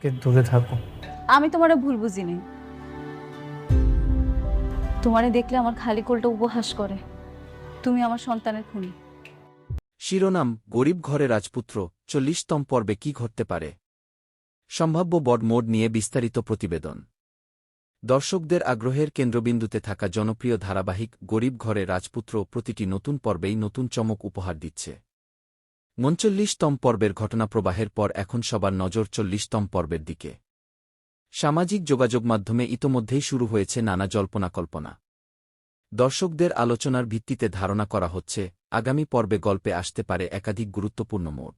থেকে দূরে থাকো। আমি তোমারে ভুল বুঝিনি। তোমারে দেখলে আমার খালি কোলটা উপহাস করে। তুমি আমার সন্তানের খুনি। শিরোনাম: গরিব ঘরে রাজপুত্র, 40তম পর্বে কি ঘটতে পারে? সম্ভাব্য বড মোড নিয়ে বিস্তারিত প্রতিবেদন। দর্শকদের আগ্রহের কেন্দ্রবিন্দুতে থাকা জনপ্রিয় ধারাবাহিক গরিব ঘরে রাজপুত্র প্রতিটি নতুন পর্বেই নতুন চমক উপহার দিচ্ছে। 39তম পর্বের ঘটনাপ্রবাহের পর এখন সবার নজর 40তম পর্বের দিকে। সামাজিক যোগাযোগ মাধ্যমে ইতোমধ্যেই শুরু হয়েছে নানা জল্পনা-কল্পনা। দর্শকদের আলোচনার ভিত্তিতে ধারণা করা হচ্ছে, আগামী পর্বে গল্পে আসতে পারে একাধিক গুরুত্বপূর্ণ মোড়।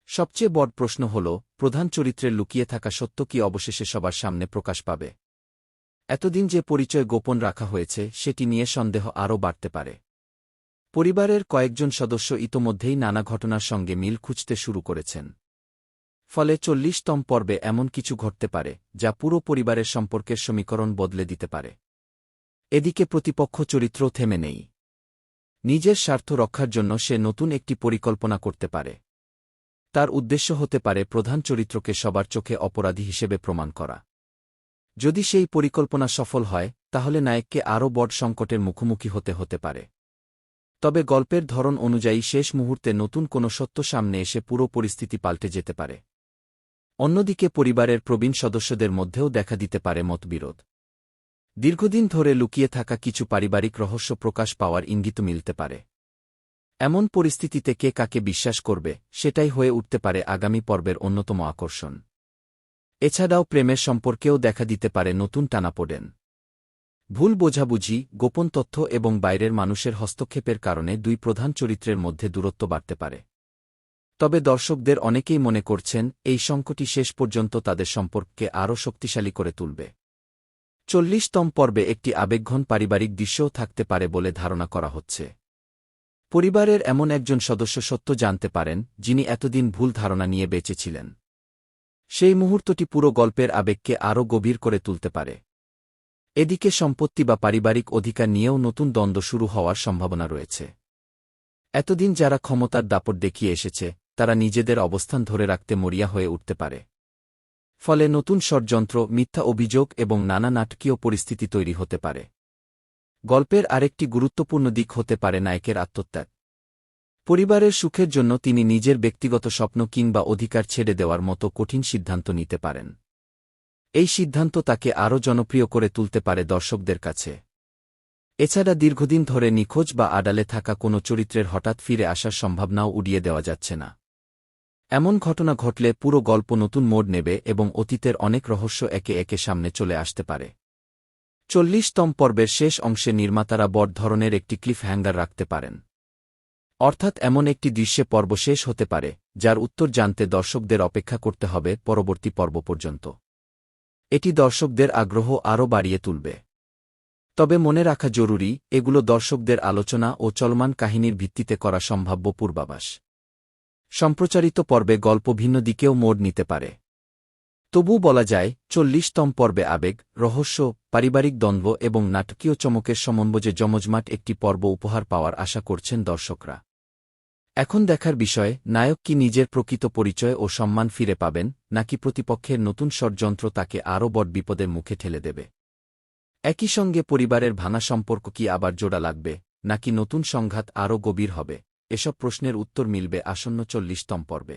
সবচেয়ে বড় প্রশ্ন হল, প্রধান চরিত্রের লুকিয়ে থাকা সত্য কি অবশেষে সবার সামনে প্রকাশ পাবে? এতদিন যে পরিচয় গোপন রাখা হয়েছে সেটি নিয়ে সন্দেহ আরও বাড়তে পারে। পরিবারের কয়েকজন সদস্য ইতোমধ্যেই নানা ঘটনার সঙ্গে মিল খুঁজতে শুরু করেছেন। ফলে 40তম পর্বে এমন কিছু ঘটতে পারে যা পুরো পরিবারের সম্পর্কের সমীকরণ বদলে দিতে পারে। এদিকে প্রতিপক্ষ চরিত্রও থেমে নেই। নিজের স্বার্থ রক্ষার জন্য সে নতুন একটি পরিকল্পনা করতে পারে। তার উদ্দেশ্য হতে পারে প্রধান চরিত্রকে সবার চোখে অপরাধী হিসেবে প্রমাণ করা। যদি সেই পরিকল্পনা সফল হয়, তাহলে নায়ককে আরও বড় সংকটের মুখোমুখি হতে পারে। তবে গল্পের ধরন অনুযায়ী শেষ মুহূর্তে নতুন কোনো সত্য সামনে এসে পুরো পরিস্থিতি পাল্টে যেতে পারে। অন্যদিকে পরিবারের প্রবীণ সদস্যদের মধ্যেও দেখা দিতে পারে মতবিরোধ। দীর্ঘদিন ধরে লুকিয়ে থাকা কিছু পারিবারিক রহস্য প্রকাশ পাওয়ার ইঙ্গিত মিলতে পারে। এমন পরিস্থিতিতে কে কাকে বিশ্বাস করবে, সেটাই হয়ে উঠতে পারে আগামী পর্বের অন্যতম আকর্ষণ। এছাড়াও প্রেমের সম্পর্কেও দেখা দিতে পারে নতুন টানাপোড়েন। ভুল বোঝাবুঝি, গোপন তথ্য এবং বাইরের মানুষের হস্তক্ষেপের কারণে দুই প্রধান চরিত্রের মধ্যে দূরত্ব বাড়তে পারে। তবে দর্শকদের অনেকেই মনে করছেন, এই সংকটই শেষ পর্যন্ত তাদের সম্পর্ককে আরও শক্তিশালী করে তুলবে। 40তম পর্বে একটি আবেগঘন পারিবারিক দৃশ্যও থাকতে পারে বলে ধারণা করা হচ্ছে। পরিবারের এমন একজন সদস্য সত্য জানতে পারেন, যিনি এতদিন ভুল ধারণা নিয়ে বেঁচেছিলেন। সেই মুহূর্তটি পুরো গল্পের আবেগকে আরও গভীর করে তুলতে পারে। এদিকে সম্পত্তি বা পারিবারিক অধিকার নিয়েও নতুন দ্বন্দ্ব শুরু হওয়ার সম্ভাবনা রয়েছে। এতদিন যারা ক্ষমতার দাপট দেখিয়ে এসেছে, তারা নিজেদের অবস্থান ধরে রাখতে মরিয়া হয়ে উঠতে পারে। ফলে নতুন ষড়যন্ত্র, মিথ্যা অভিযোগ এবং নানা নাটকীয় পরিস্থিতি তৈরি হতে পারে। গল্পের আরেকটি গুরুত্বপূর্ণ দিক হতে পারে নায়কের আত্মত্যাগ। পরিবারের সুখের জন্য তিনি নিজের ব্যক্তিগত স্বপ্ন কিংবা অধিকার ছেড়ে দেওয়ার মতো কঠিন সিদ্ধান্ত নিতে পারেন। এই সিদ্ধান্ত তাকে আরও জনপ্রিয় করে তুলতে পারে দর্শকদের কাছে। এছাড়া দীর্ঘদিন ধরে নিখোঁজ বা আড়ালে থাকা কোনো চরিত্রের হঠাৎ ফিরে আসার সম্ভাবনাও উড়িয়ে দেওয়া যাচ্ছে না। এমন ঘটনা ঘটলে পুরো গল্প নতুন মোড় নেবে এবং অতীতের অনেক রহস্য একে একে সামনে চলে আসতে পারে। 40তম পর্বের শেষ অংশে নির্মাতারা বড় ধরনের একটি ক্লিফ হ্যাঙ্গার রাখতে পারেন। অর্থাৎ এমন একটি দৃশ্যে পর্ব শেষ হতে পারে, যার উত্তর জানতে দর্শকদের অপেক্ষা করতে হবে পরবর্তী পর্ব পর্যন্ত। এটি দর্শকদের আগ্রহ আরও বাড়িয়ে তুলবে। তবে মনে রাখা জরুরি, এগুলো দর্শকদের আলোচনা ও চলমান কাহিনীর ভিত্তিতে করা সম্ভাব্য পূর্বাভাস। সম্প্রচারিত পর্বে গল্প ভিন্ন দিকেও মোড় নিতে পারে। তবু বলা যায়, 40তম পর্বে আবেগ, রহস্য, পারিবারিক দ্বন্দ্ব এবং নাটকীয় চমকের সমন্বয়ে জমজমাট একটি পর্ব উপহার পাওয়ার আশা করছেন দর্শকরা। এখন দেখার বিষয়, নায়ক কি নিজের প্রকৃত পরিচয় ও সম্মান ফিরে পাবেন, নাকি প্রতিপক্ষের নতুন ষড়যন্ত্র তাকে আরও বড় বিপদের মুখে ঠেলে দেবে। একই সঙ্গে পরিবারের ভাঙা সম্পর্ক কি আবার জোড়া লাগবে, নাকি নতুন সংঘাত আরও গভীর হবে? এসব প্রশ্নের উত্তর মিলবে আসন্ন 40তম পর্বে।